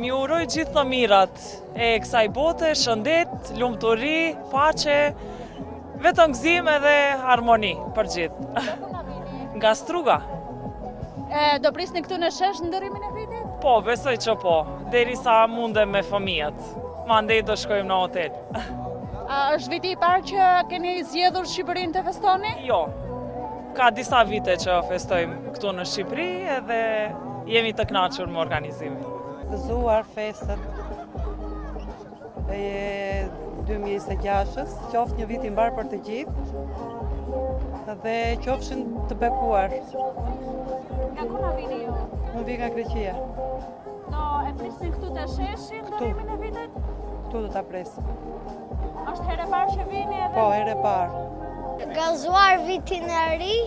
Mi uroj gjithë të mirat e kësaj bote, shëndet, lumturi, paqe, vetëm gëzim edhe harmoni për gjithë. Nga Struga. Do prisni këtu në shesh në ndërimin e vitit? Po, besoj që po, derisa mundem me fëmijët. Mandej do shkojmë në hotel. A është viti i parë që keni zgjedhur Shqipërinë të festoni? Jo, ka disa vite që festojmë këtu në Shqipëri edhe jemi të kënaqur me organizimin. Gëzuar festën e 2026-ës, qoftë një vit i mbar për të gjithë dhe qofshin të bekuar. Nga ku na vini ju? Unë vi nga Greqia. Do e prisni këtu të sheshi në ndërimin e vitit? Këtu do ta presim. Është herë e parë që vini edhe? Po, herë e parë. Gëzuar vitin e ri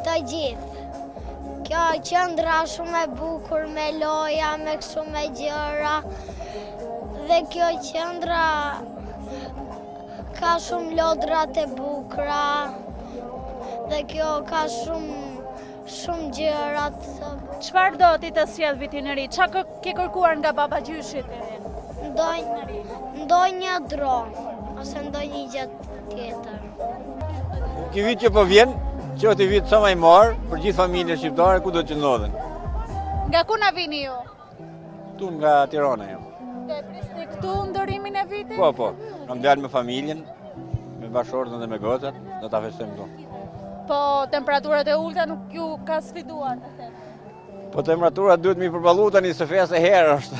të gjithë. Kjo qendra shumë e bukur me loja, me kështu me gjëra. Dhe kjo qendra ka shumë lodra të bukura. Dhe kjo ka shumë gjëra të bukura. Çfarë do ti të sjell vitin e ri? Çka ke kërkuar nga babagjyshit e ri? Ndonjë dron ose ndonjë gjë tjetër. Ky vit që po vjen, që të vit sa më i marë për gjithë familjen shqiptare ku do të ndodhen. Nga ku na vini ju? Tu nga Tirana jam. Do e prisni këtu ndërimin e vitit? Po, kam dalë me familjen, me bashkëshortën dhe me gocat, do ta festojmë këtu. Po temperaturat e ulta nuk ju ka sfiduar? Po temperaturat duhet mi përballu tani se festa herë është.